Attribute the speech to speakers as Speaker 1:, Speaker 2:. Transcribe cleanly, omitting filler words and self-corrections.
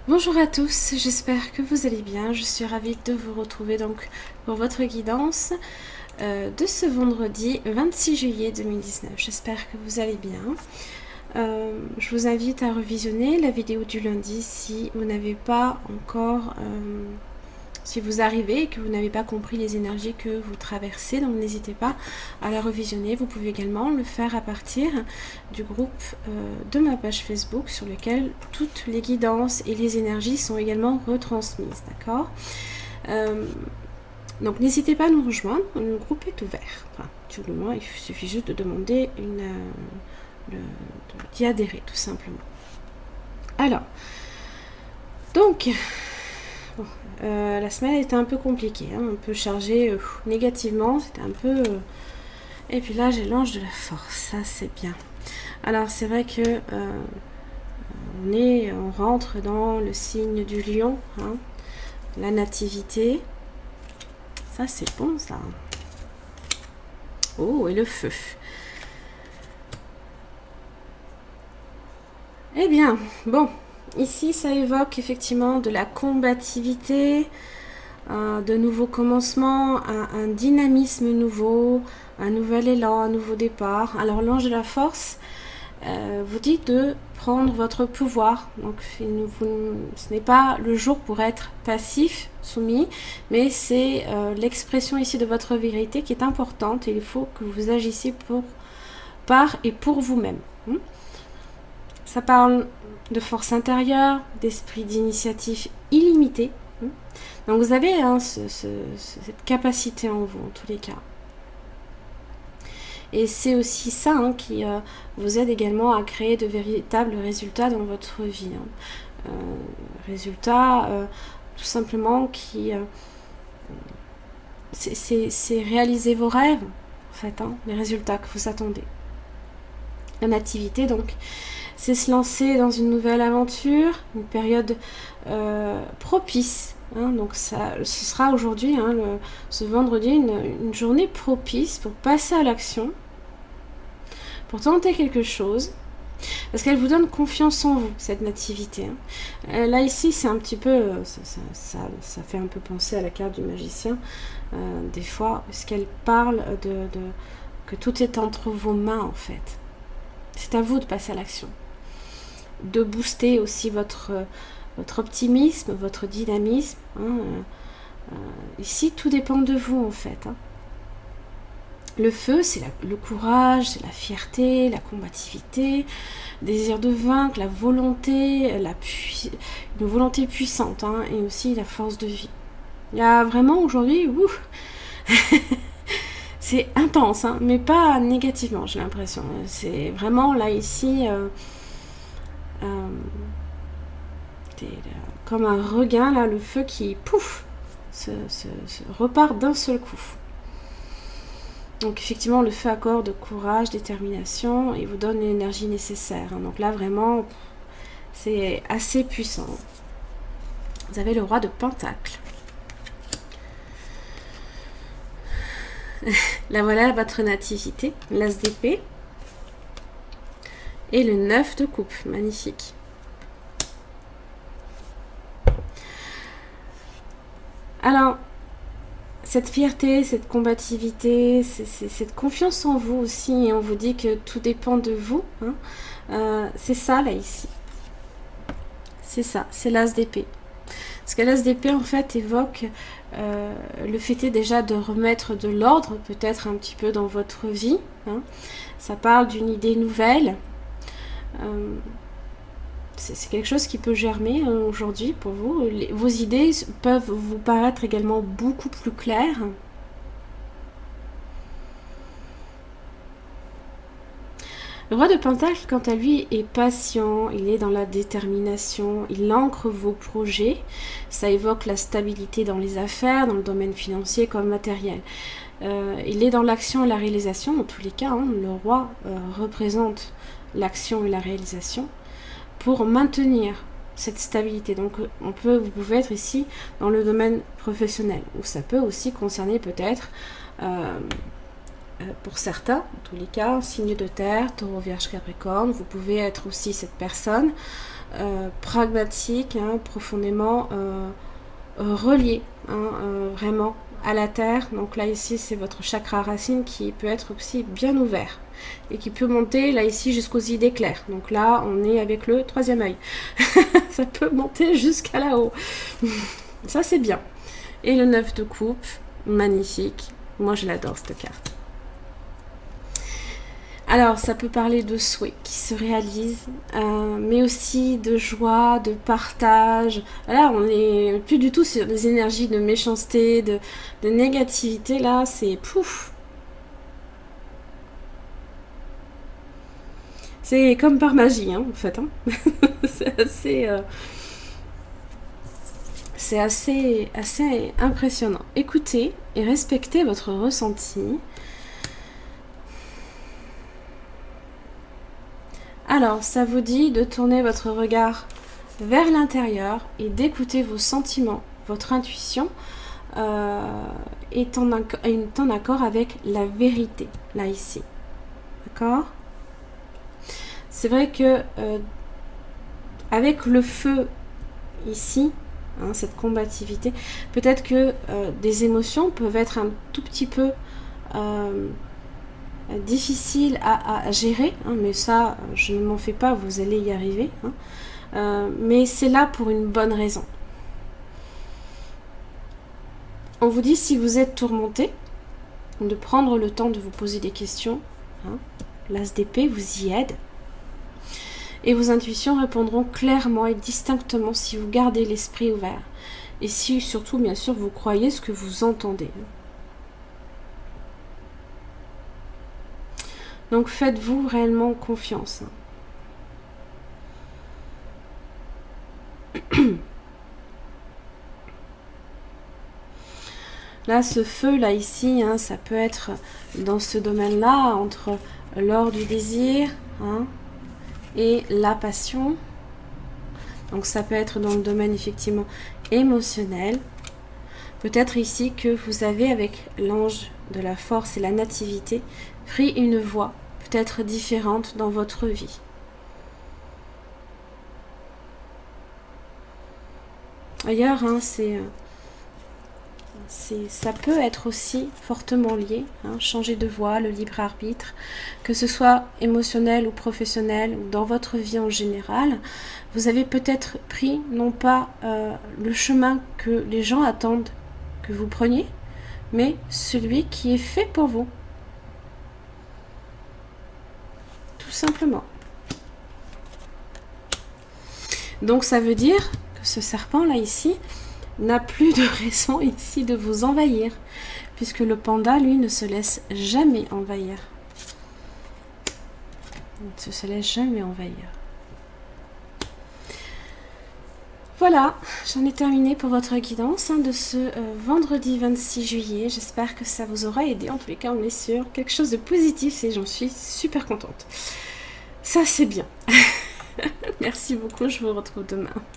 Speaker 1: Bonjour à tous, j'espère que vous allez bien. Je suis ravie de vous retrouver donc pour votre guidance de ce vendredi 26 juillet 2019. J'espère que vous allez bien. Je vous invite à revisionner la vidéo du lundi si vous n'avez pas encore... si vous arrivez et que vous n'avez pas compris les énergies que vous traversez, donc n'hésitez pas à la revisionner. Vous pouvez également le faire à partir du groupe de ma page Facebook sur lequel toutes les guidances et les énergies sont également retransmises, d'accord? Donc n'hésitez pas à nous rejoindre, le groupe est ouvert. Enfin, tout le moins, il suffit juste de demander d'y adhérer, tout simplement. Alors, donc... Bon, la semaine était un peu compliquée, hein, un peu chargée négativement, c'était un peu... Et puis là, j'ai l'ange de la force, ça c'est bien. Alors c'est vrai que on rentre dans le signe du lion, hein, la nativité. Ça c'est bon ça. Oh, et le feu. Eh bien, bon... Ici, ça évoque effectivement de la combativité, de nouveaux commencements, un dynamisme nouveau, un nouvel élan, un nouveau départ. Alors l'ange de la force vous dit de prendre votre pouvoir. Donc ce n'est pas le jour pour être passif, soumis, mais c'est l'expression ici de votre vérité qui est importante et il faut que vous agissiez par et pour vous-même. Ça parle de force intérieure, d'esprit d'initiative illimité. Donc vous avez cette capacité en vous, en tous les cas. Et c'est aussi ça qui vous aide également à créer de véritables résultats dans votre vie. Résultats, tout simplement, qui... c'est réaliser vos rêves, en fait, les résultats que vous attendez. La nativité, donc... c'est se lancer dans une nouvelle aventure, une période propice. Donc ce sera aujourd'hui, ce vendredi, une journée propice pour passer à l'action, pour tenter quelque chose, parce qu'elle vous donne confiance en vous, cette nativité. Là ici, c'est un petit peu, ça fait un peu penser à la carte du magicien, des fois, parce qu'elle parle que tout est entre vos mains en fait. C'est à vous de passer à l'action. De booster aussi votre optimisme, votre dynamisme. Ici, tout dépend de vous, en fait. Le feu, c'est le courage, c'est la fierté, la combativité, le désir de vaincre, la volonté, une volonté puissante, et aussi la force de vie. Il y a vraiment aujourd'hui, c'est intense, mais pas négativement, j'ai l'impression. C'est vraiment, là, ici... comme un regain, là, le feu qui, pouf, se repart d'un seul coup. Donc effectivement, le feu accorde courage, détermination et vous donne l'énergie nécessaire. Donc là, vraiment, c'est assez puissant. Vous avez le roi de Pentacle. Là, voilà votre nativité, l'as d'épée. Et le 9 de coupe, magnifique. Alors, cette fierté, cette combativité, cette confiance en vous aussi, et on vous dit que tout dépend de vous, c'est ça là ici. C'est ça, c'est l'as d'épée. Parce que l'as d'épée en fait évoque le fait déjà de remettre de l'ordre peut-être un petit peu dans votre vie. Ça parle d'une idée nouvelle. C'est quelque chose qui peut germer aujourd'hui pour vous. Vos idées peuvent vous paraître également beaucoup plus claires. Le roi de Pentacle, quant à lui, est patient, il est dans la détermination, il ancre vos projets, ça évoque la stabilité dans les affaires, dans le domaine financier comme matériel. Il est dans l'action et la réalisation, dans tous les cas, hein, le roi représente l'action et la réalisation pour maintenir cette stabilité. Donc vous pouvez être ici dans le domaine professionnel, ou ça peut aussi concerner peut-être pour certains, en tous les cas, signe de terre, taureau, vierge, capricorne, vous pouvez être aussi cette personne pragmatique, hein, profondément reliée, hein, vraiment à la terre. Donc là ici c'est votre chakra racine qui peut être aussi bien ouvert et qui peut monter là ici jusqu'aux idées claires. Donc là on est avec le troisième œil. Ça peut monter jusqu'à là-haut. Ça c'est bien. Et le 9 de coupe, magnifique. Moi je l'adore cette carte. Alors, ça peut parler de souhaits qui se réalisent, mais aussi de joie, de partage. Là, on n'est plus du tout sur des énergies de méchanceté, de négativité. Là, c'est pouf. C'est comme par magie, hein, en fait. Hein. C'est assez impressionnant. Écoutez et respectez votre ressenti. Alors, ça vous dit de tourner votre regard vers l'intérieur et d'écouter vos sentiments, votre intuition est en accord avec la vérité, là, ici. D'accord ? C'est vrai que avec le feu, ici, hein, cette combativité, peut-être que des émotions peuvent être un tout petit peu... difficile à gérer, hein, mais ça, je ne m'en fais pas, vous allez y arriver. Hein. Mais c'est là pour une bonne raison. On vous dit, si vous êtes tourmenté, de prendre le temps de vous poser des questions. Hein. L'as d'épée vous y aide. Et vos intuitions répondront clairement et distinctement si vous gardez l'esprit ouvert. Et si, surtout, bien sûr, vous croyez ce que vous entendez. Donc faites-vous réellement confiance. Là, ce feu, là, ici, hein, ça peut être dans ce domaine-là, entre l'or du désir, hein, et la passion. Donc ça peut être dans le domaine, effectivement, émotionnel. Peut-être ici que vous avez, avec l'ange de la force et la nativité, pris une voie peut-être différente dans votre vie. Ailleurs, hein, ça peut être aussi fortement lié, hein, changer de voie, le libre arbitre, que ce soit émotionnel ou professionnel ou dans votre vie en général. Vous avez peut-être pris non pas le chemin que les gens attendent que vous preniez, mais celui qui est fait pour vous. Tout simplement. Donc ça veut dire que ce serpent là ici n'a plus de raison ici de vous envahir, puisque le panda lui ne se laisse jamais envahir. Il ne se laisse jamais envahir. Voilà, j'en ai terminé pour votre guidance de ce vendredi 26 juillet. J'espère que ça vous aura aidé. En tous les cas, on est sur quelque chose de positif et j'en suis super contente. Ça, c'est bien. Merci beaucoup, je vous retrouve demain.